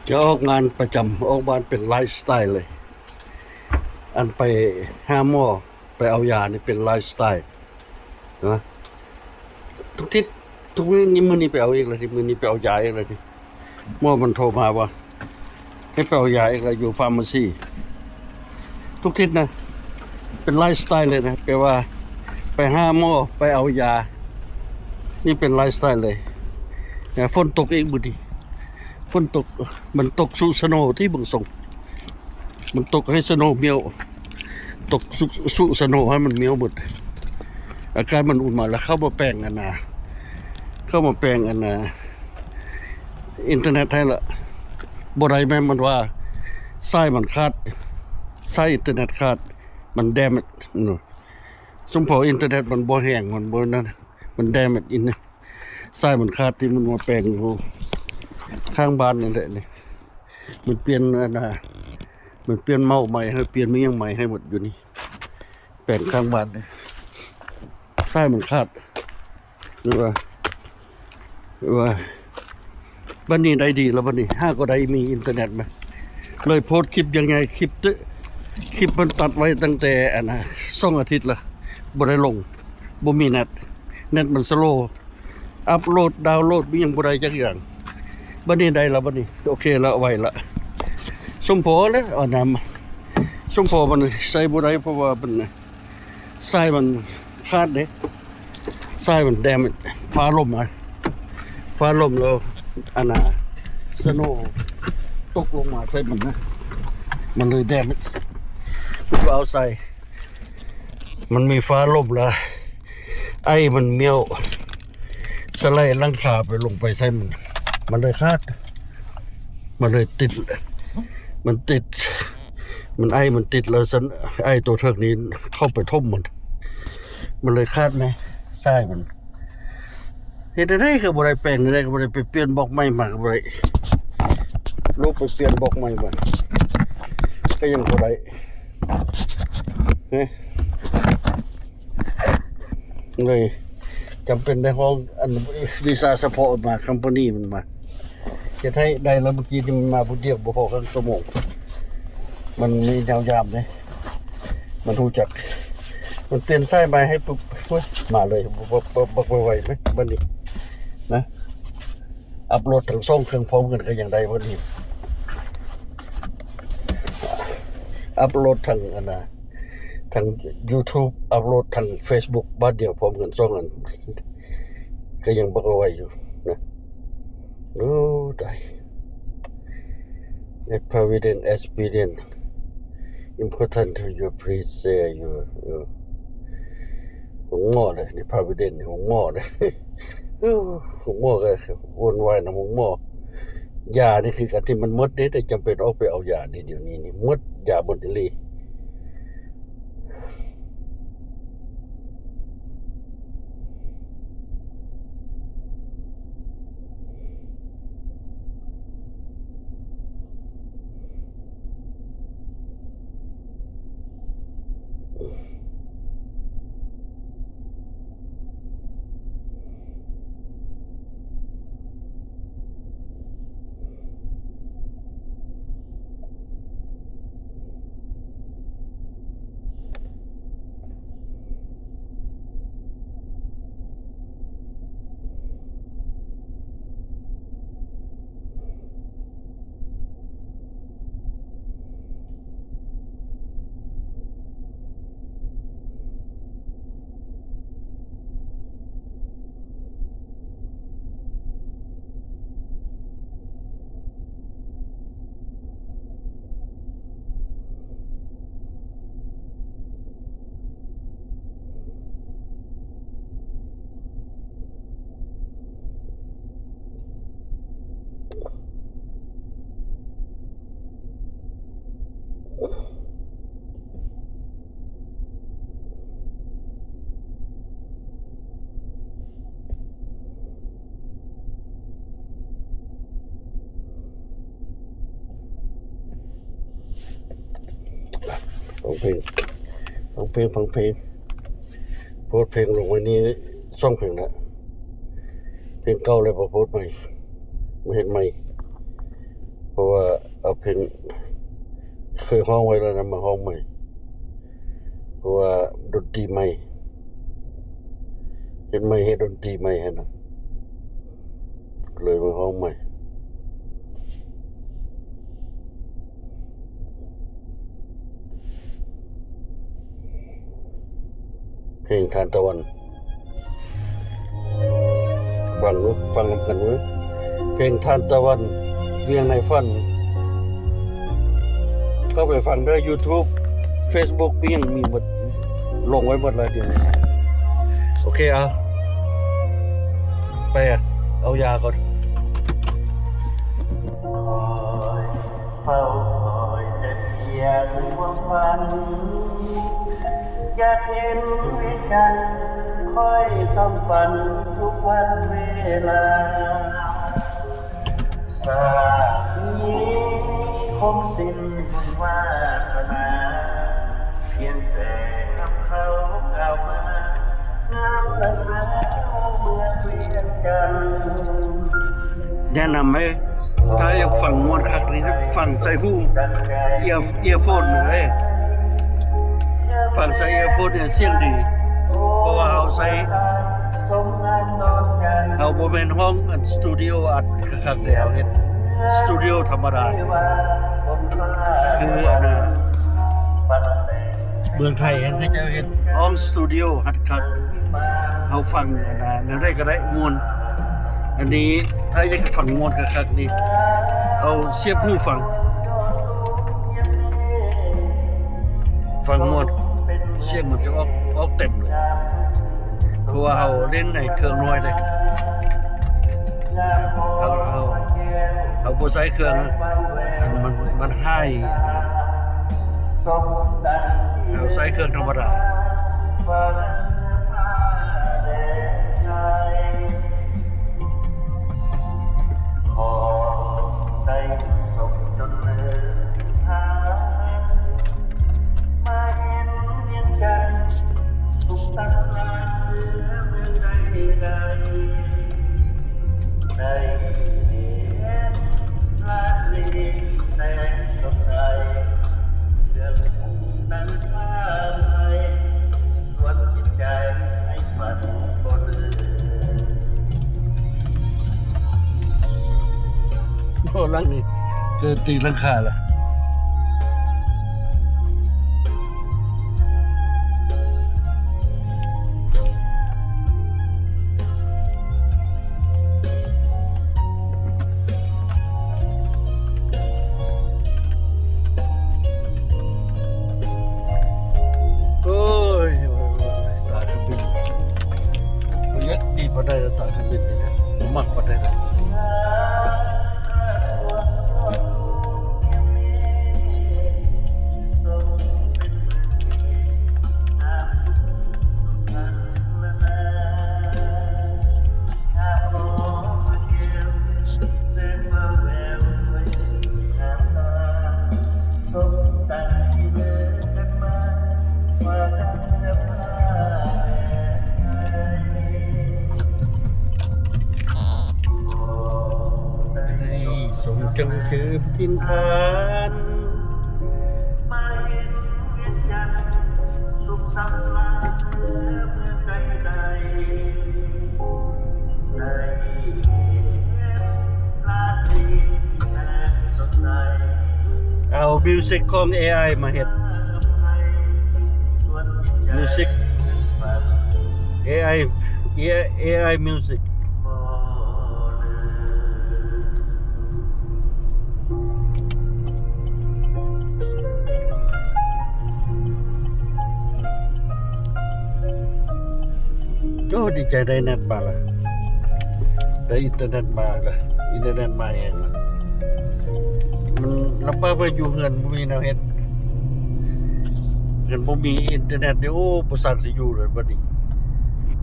จะออกงานประจำออกบ้านเป็นไลฟ์สไตล์เลยอันไปห้าหม้อไปเอายานี่เป็นไลฟ์สไตล์นะทุกทิศทุกมื้อนี้มื้อนี้ไปเอาเองเลยที่มื้อนี้ไปเอายาเองเลยที่หม้อมันโทรมาว่าให้ไปเอายาเองเลยอยู่ฟาร์มาซีทุกทิศนะเป็นไลฟ์สไตล์เลยนะแปลว่าไปห้าหม้อไปเอายานี่เป็นไลฟ์สไตล์เลยฝนตกเองบุดีฝนตกมันตกสุสโนที่บึงส่งมันตกให้สโนเมียวตกสุสโนให้มันเมียวหมดอากาศมันอุ่นมาแล้วเข้ามาแปลงอันนะเข้ามาแปลงอันนะอินเทอร์เน็ตให้ละบ่ได้แม่มันว่าไส้มันขาดไส้อินเทอร์เน็ตขาดมันแดมสมพออินเทอร์เน็ตมันบ่แห้งมันบ่นั่นมันแดมอินไส้มันขาดที่มันมาแปลงอยู่ข้างบ้านนี่แหละนี่มันเปลี่ยนนะมันเปลี่ยนเมาใหม่ให้เปลี่ยนมียังใหม่ให้หมดอยู่นี่แปลงข้างบ้านนี่ไส้มันขาดหรือว่าบ้านนี้ได้ดีแล้วบ้านนี้ห้าก็ได้มีอินเทอร์เน็ตไหมเลยโพสต์คลิปยังไงคลิปมันตัดไว้ตั้งแต่อันนะ2 อาทิตย์ละบ่ได้ลงบ่มีเน็ตมันสโลว์อัพโหลดดาวน์โหลดมียังบ่ได้จักอย่างบัดนี้ได้แล้วบัดนี้โอเคแล้วไว้ละสมพอแล้วเอาน้ำสมพอมันใส่บ่ได้เพราะว่ามันทรายมันขาดเด้ทรายมันแดมฟ้าลมแล้วอันน่ะสโนว์ตกลงมาใส่มันนะมันเลยแดมมันก็เอาใส่มันมีฟ้าลมแล้วไอ้มันเมียวสไลด์ลังคาไปลงไปใส่มันเลยคาดมันเลยติดมันติดแล้วไอ้ตัวเทือกนี้เข้าไปท่มมันเลยคาดไหมใช่มันเห็นได้คือบ่ได้แปลงได้ก็บ่ได้ไปเปลี่ยนบล็อกใหม่มาก็บ่ได้ลูกไปเปลี่ยนบล็อกใหม่มาก็ยังบ่ได้เลยจำเป็นในห้องอันวีซ่าสปอร์ตมาคัมพานีมันมาจะให้ได้แล้วเมื่อกี้ที่มันมาผู้เดียวบ่พอกันชั่วโมงมันมีแนวยามเลยมันรู้จักมันเปลี่ยนไส้มาให้ปุ๊บมาเลยบักไวไหมบันนี้นะอัพโหลดทั้ง2 เครื่องพร้อมกันก็ยังได้บันนี้อัพโหลดทั้งอันนะทาง YouTube อัพโหลดทาง Facebook บ้านเดียวพร้อมกัน2 อันก็ยังบักไวอยู่นะโอ้ตายA provident experience important to your please share your หงหม้อเลยนี่ provident หงหม้อเลยหงหม้อก็วนวายนะหงหม้อยานี่คือการที่มันหมดนี่แต่จำเป็นออกไปเอายาเดี๋ยวนี้นี่หมดยาหมดเลยฟังเพลงโพสต์เพลงลงวันนี้2 เพลงนะเพลงเก่าเลยพอโพสต์ใหม่ไม่เห็นใหม่พ ราะว่าเอาเพลงเคยห้องไว้แล้วนะมาห้องใหม่เพราะว่าดนตรีใหม่เห็นไหมเห็นดนตรีใหม่เห็นนะเลยมาห้องใหม่เพลงทานตะวันฟังกันเว้ยเพลงทานตะวันเวียงในฝันก็ไปฟังได้ YouTube Facebook เวียงมีหมดลงไว้หมดเลยเดี๋ยวนี้โอเคไปเอายาก่อนคอยเฝ้าคอยแต่เพียงความฝันอยากเห็นด้วยกันคอยต้องฝันทุกวันเวลาสานี้คงสิ้นบุญวาสนาเพียงแต่คำเขากล่าวมางามนักหนาเมื่อเปลี่ยนกันแนะนำไหมถ้าอยากฟังมวนคักนี้ฟังใส่หูเอียร์โฟนเลยฟังใส่เอียร์โฟนเนี่ยเสียงดีเพราะว่าเอาใส่เอาโมเมนต์ห้องสตูดิโออัดคักๆเดียวเห็นสตูดิโอธรรมดาคืออันนั้นเมืองไทยเห็นจะเห็นห้องสตูดิโออัดคักเอาฟังอันนั้นได้ก็ได้มวนอันนี้ถ้าอยากฟังมวนคักๆนี่เอาเสียบหูฟังมวนเสียงมันจะออกเต็มเลยเพราะว่าเราเล่นในเครื่องน้อยเลยเอาโปรไซเครื่องมันให้เอาไซเครื่องธรรมดาโอ้ลังนี่เกิดตีลังคาละโอ้ยตาเครื่องบินยัดดีพอได้ตาเครื่องบินนี่นะมักพอได้นะสมจังคือทินทานมาเห็นเวียนยันสุขสันต์ลาเมื่อใดได้เห็นราตรีแสนสดใสเอามิวสิกของ AI มาเฮ็ดมิวสิก AI musicโอ้ดีใจได้เน็ตมาละได้อินเทอร์เน็ตมาละอินเทอร์เน็ตมาเองละมันลำบากไปอยู่เฮือนบ่มีแนวเฮ็ดเฮือนบ่มีอินเทอร์เน็ตเดี๋ยวบ่สร้างสิอยู่เลยบัดนี้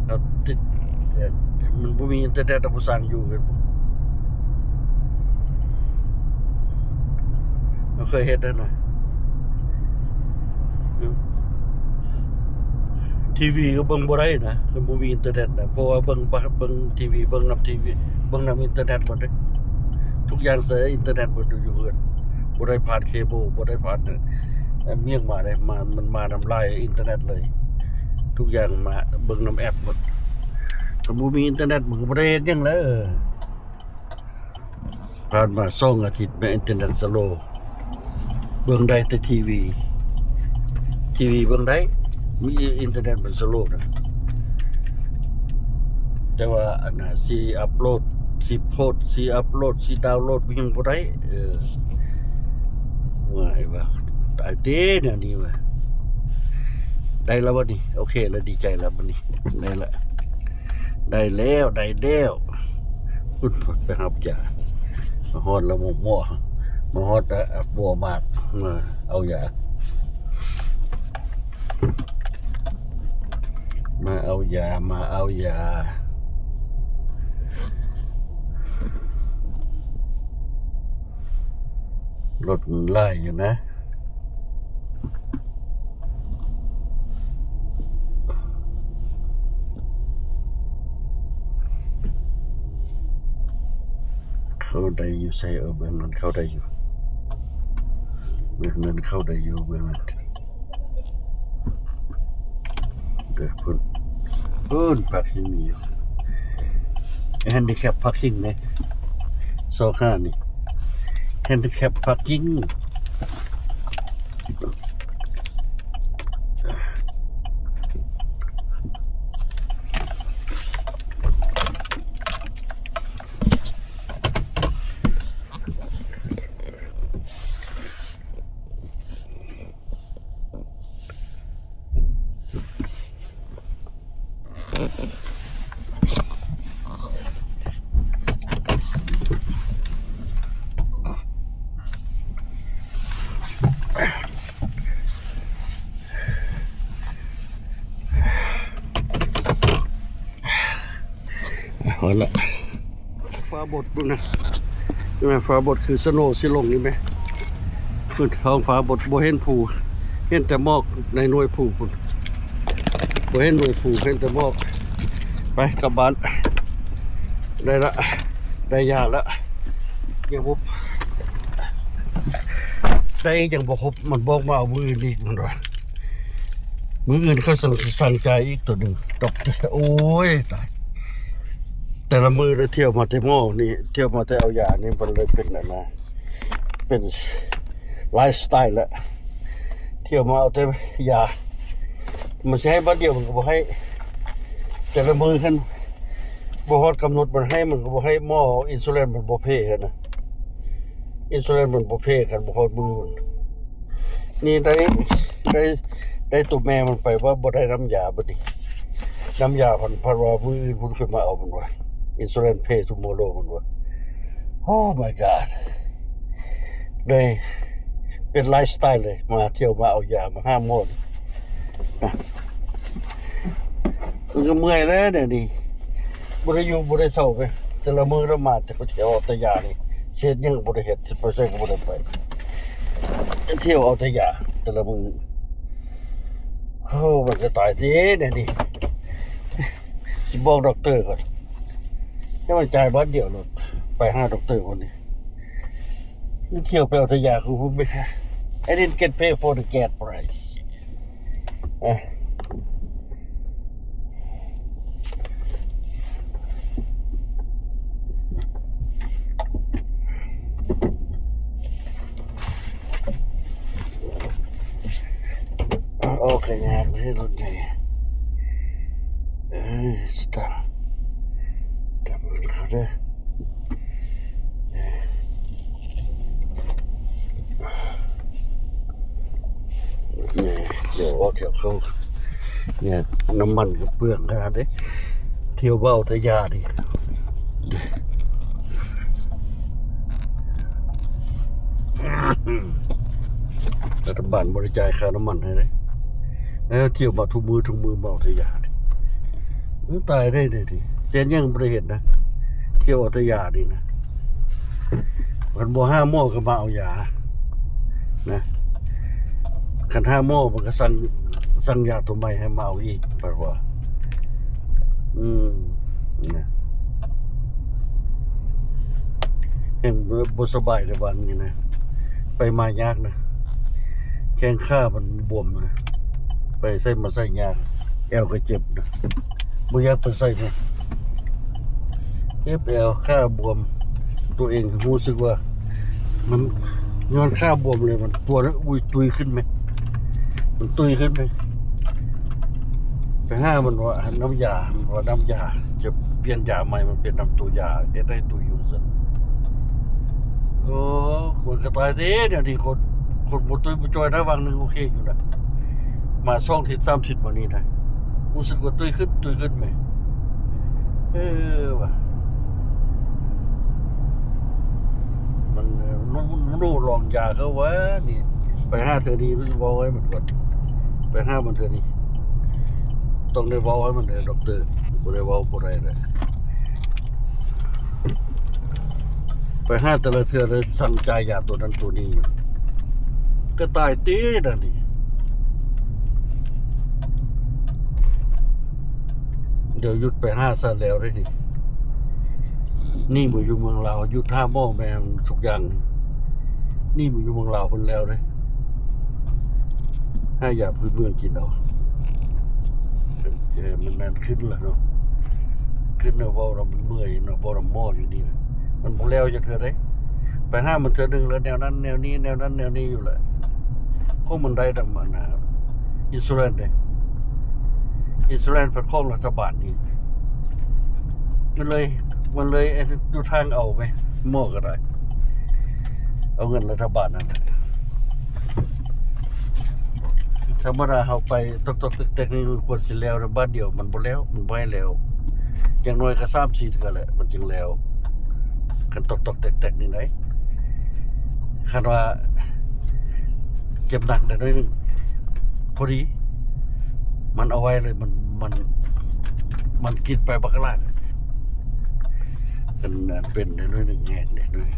เราติดมันบ่มีอินเทอร์เน็ตบ่สร้างอยู่กันเราเคยเฮ็ดได้นะทีวีก็เบิ่งบ่ได้นะคือบ่มีอินเทอร์เน็ตนะเพราะว่าเบิ่งทีวีเบิ่งนำทีวีเบิ่งนำอินเทอร์เน็ตหมดเด้ ทุกอย่างใช้อินเทอร์เน็ตหมดอยู่เฮือนบ่ได้ผ่านเคเบิลบ่ได้ผ่านเมี่ยงมาได้มันมานำลายอินเทอร์เน็ตเลย ทุกอย่างมาเบิ่งนำแอปหมดถ้าบ่มีอินเทอร์เน็ตมันก็บ่ได้เฮ็ดหยังแล้วผ่านมา2อาทิตย์แม่อินเทอร์เน็ตสโลว์เบิ่งได้แต่ทีวีเบิ่งได้มีอินเทอร์เน็ตมันสโลว์นะแต่ว่าอันน่ะสิอัปโหลดสิโพสต์สิอัปโหลดสิดาวน์โหลดยังบ่ได้ว่าไอ้ว่าตายเด้เนี่ยนี่ว่าได้แล้วบัดนี้โอเคแล้วดีใจแล้วบัดนี้ได้แล้วพุ่นไปรับยามาฮอดแล้วหมอมาฮอดบัวมากมาเอายามาเอายารถมันไล่อยู่นะเข้าได้อยู่ใส่เบื้องนั้นเข้าได้อยู่เบื้องนั้นเข้าได้อยู่เบื้องนั้นเกิดพุ่นพักที่มีอยู่แฮนดิแคปพักกิ้งเนี่ย25นี่แฮนดิแคปพักกิ้งพอละฟ้าบดดูนะนี่ไหมฟ้าบดคือสโนว์สิลงนี่ไหมพื้นท้องฟ้าบดบ่เห็นภูเห็นแต่หมอกในหน่วยภูพุ่นบ่เห็นหน่วยภูเห็นแต่หมอกไปกลับบ้านได้ละได้ยาละยังบุบได้ยังบ่ครบมันบอกมาเอามืออื่นอีกมันว่ามืออื่นเขาสั่งใจอีกตัวหนึ่งดอกโอ้ยตายแต่ละมือเราเที่ยวมาแต่หม้อนี่เที่ยวมาแต่เอายานี่มันเลยเป็นอะไรนะเป็นไลฟ์สไตล์ละเที่ยวมาเอาแต่ยามันใช้บัดเดียวมันก็บอกให้แต่ละมือขึ้นบฮอดกำหนดมันให้มันก็บอกให้หม้ออินซูลินมันบ่เพกันนะอินซูลินมันบ่เพกันบ่ฮอดมือมันนี่ได้ตัวแม่มันไปว่าบ่ได้น้ำยาบัดนี้น้ำยาพันว่ามืออื่นพุ่นขึ้นมาเอามันว่าอินซูลินเพทูโมโรมันว่าโอ้ my god เลยเป็นไลฟ์สไตล์เลยมาเที่ยวมาเอายามาห้ามหมดมันก็เมื่อยแล้วเนี่ยดิบริยูบริเศร้าไปแต่ละมือละมาแต่ก็เที่ยวเอาแต่ยานี่เช็ดยังบริเหตุ10%ก็บริไปเที่ยวเอาแต่ยาแต่ละมือโอ้มันจะตายทีเนี่ยดิสิบอกด็อกเตอร์ก่อนให้มันจ่ายบัตรเดียวเลยไปหาด็อกเตอร์คนนี้นี่เที่ยวไปเอาแต่ยาคือผมไม่ I didn't get paid for the gas price โอเคยากไม่ใช่รถใหญ่สตาร์ทำมันเขาได้เดี๋ยวออกแถวเขาเนี่ยน้ำมันก็เปลืองขนาดนี้เที่ยวเบ้าแต่ยาดิรัฐบาลบริจาคค่าน้ำมันให้เลยแล้วเที่ยวมาทุกมือเบ้าแต่ยาดิมันตายได้เลยดิเส้นยังบริเหตุนะเที่ยวเอาแต่ยาดินะมันบ่ห้าหม้อก็มาเอายานะขันห้าหม้อมันก็สั่งยาตัวใหม่ให้มาเอาอีกแปลว่านะ งบ่สบายในวันนี้นะไปมายากนะแข้งขามันบวมนะไปใส่มาใส่ยากแอวก็เจ็บนะบ่อยากไปใส่นะเจ็บแอวขาบวมตัวเองรู้สึกว่ามันย้อนขาบวมเลยมันปวดแล้วอุ้ยตุยขึ้นไหมมันตุยขึ้นไหมไปห้ามันว่าน้ำยาจะเปลี่ยนยาใหม่มันเป็นน้ำตัวยาได้ตุยอยู่สิโอ้คนก็ตายเด้เดี๋ยวนี้คนบ่ตุยบ่จอยนะวังนึงโอเคอยู่นะมา2 ทิศ 3 ทิศวันนี้นะรู้สึกว่าตุยขึ้นไหมว่ะมันรู้ลองยาเขาว่านี่ไปห้าเธอดีรู้ว่าไว้มันก่อนไปห้ามันเธอนี่ต้องได้ว่าไว้มันเลยด็อกเตอร์บ่ได้ว่าบ่ได้เลยไปห้าแต่ละเธอเลยสั่งจ่ายยาตัวนั้นตัวนี้ก็ตายตีนั่นนี่เดี๋ยวหยุดไปห้าซะแล้วได้นี่มืออยู่เมืองลาวหยุดท่าหม้อแมงทุกอย่างนี่มืออยู่เมืองลาวคนแล้วเลยให้ยาพื้นเมืองกินเอามันนั่นขึ้นแล้วเนาะขึ้นเนาะว่าเราเมื่อยเนาะว่าเราหม้ออยู่นี่นะมันบ่แล้วจะเธอได้ไปห้ามันเธอนึงแล้วแนวนั้นแนวนี้แนวนั้นแนวนี้อยู่แหละก็มันได้ดำมานะอิสราเอลเนี่ยอิสราเอลเป็นข้องรัฐบาลนี่มันเลยดูทางเอาไหมหม้อก็ได้เอาเงินรัฐบาลนั่นธรรมดาเขาไปตกแต่นี่ควรสิแล้วนะบ้านเดียวมันบ่แล้วมันบ่ให้แล้วอย่างน้อยก็3-4เทื่อแหละมันจึงแล้วกันตกแต่นี่ไหนคันว่าเจ็บหนักได้น้อยนึงพอดีมันเอาไว้เลยมันกินไปบักลาดกันเป็นได้น้อยนึงแหกได้ด้วย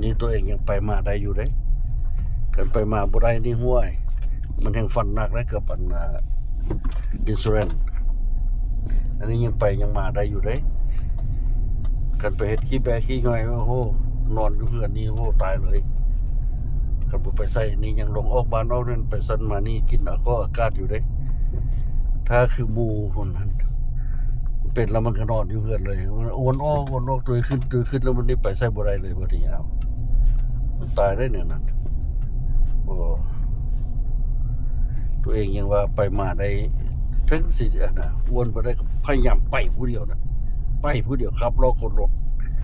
นี่ตัวเองยังไปมาได้อยู่เด้กันไปมาบ่ได้นี่ห้วยมันแห่งฟันหนักแล้วกับอันอินซูเรนอันนี้ยังไปยังมาได้อยู่เด้กันไปเฮ็ดขี้แบขี้ง่อยโอ้โหนอนอยู่เฮือนนี่โอ้ตายเลยกันบ่ไปใส่นี่ยังลงออกบ้านออกนั่นไปสั่นมานี่กินก็อากาศอยู่เด้ถ้าคือหมู่คนนั้นเป็นแล้วมันก็นอนอยู่เฮือนเลยมันโอนออกตัวขึ้นแล้วมันนี่ไปใส่บ่ได้เลยบ่ทีเอามันตายได้เนี่ยนั่นโอ้ตัวเองยังว่าไปมาได้ถึงสินะวนไปได้ก็พยายามไปผู้เดียวนะไปผู้เดียวขับรถคนรถ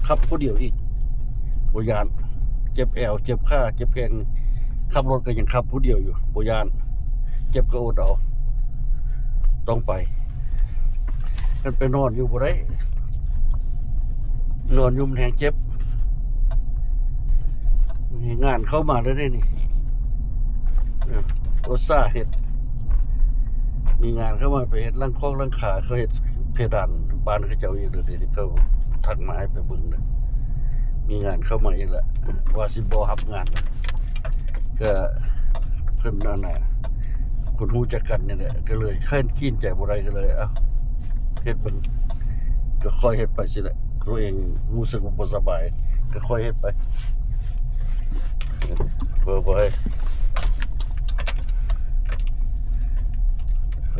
ขับผู้เดียวอีกบ่ยานเจ็บแอวเจ็บขาเจ็บแขนขับรถก็ยังขับผู้เดียวอยู่บ่ยานเจ็บก็อดเอาต้องไปกันไปนอนอยู่บ่ได้นอนอยู่มันแหงเจ็บงานเข้ามาได้นี่โอซ่าเห็ดมีงานเข้ามาไปเห็ดลังคอกลังขาเขาเห็ดเพดานบ้านเขาเจ้าอีกเดี๋ยวนี้เขาทักมาให้ไปบึงนะมีงานเข้ามาอีกแหละว่าสิบอรับงานนะก็เพิ่นนั่นน่ะคนรู้จักกันเนี่ยแหละก็เลยขึ้นกินใจบ่ได้ก็เลยเอ้าเฮ็ดบึงก็ค่อยเฮ็ดไปสิแหละตัวเองรู้สึกว่าบ่สบายก็ค่อยเฮ็ดไปบ่ให้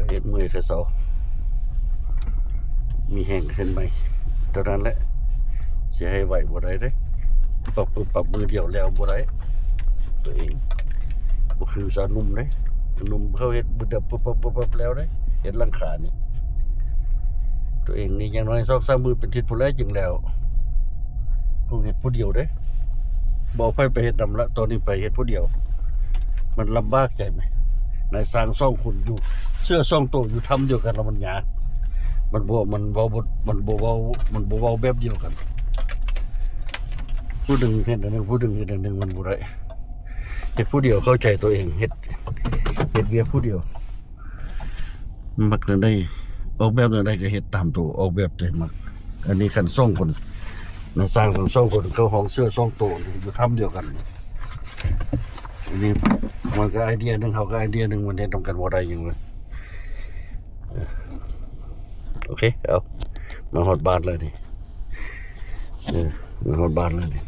เฮ็ดมือคือเสามีแห้งขึ้นไหมเท่านั้นแหละสิให้ไหวบ่ได้เด้ปรับมือเดียวแล้วบ่ได้ตัวเองบ่คือสานุ่มเด้นุ่มเขาเฮ็ดบึดปั๊บแล้วเด้เฮ็ดลังขานี่ตัวเองนี่อย่างน้อย2-3มือเป็นทิศพุ่นแล้วจึงแล้วคงเฮ็ดผู้เดียวเด้บ่ไปเฮ็ดนำละตอนนี้ไปเฮ็ดผู้เดียวมันลำบากใจไหมนายสร้าง2คนอยู่เสื้อ2ตัวอยู่ทำเดียวกันแล้วมันยากมันบ่เว้าแบบเดียวกันผู้ดึงเฮ็ดอันนึงผู้ดึงเฮ็ดอันนึงมันบ่ได้เฮ็ดผู้เดียวเข้าใจตัวเองเฮ็ดเวียกผู้เดียวมักได้ออกแบบได้ก็เฮ็ดตามตัวออกแบบได้มักอันนี้คัน2คนนายสร้างของ2คนเขาห้องเสื้อ2ตัวอยู่ทำเดียวกันอันนี้มันก็ไอเดียนึงเขาก็ไอเดียนึงมันเฮ็ดตรงกันบ่ได้หยังเลยโอเคเอามาฮอดบ้านเลยนี่ นอนบ้านแล้วนี่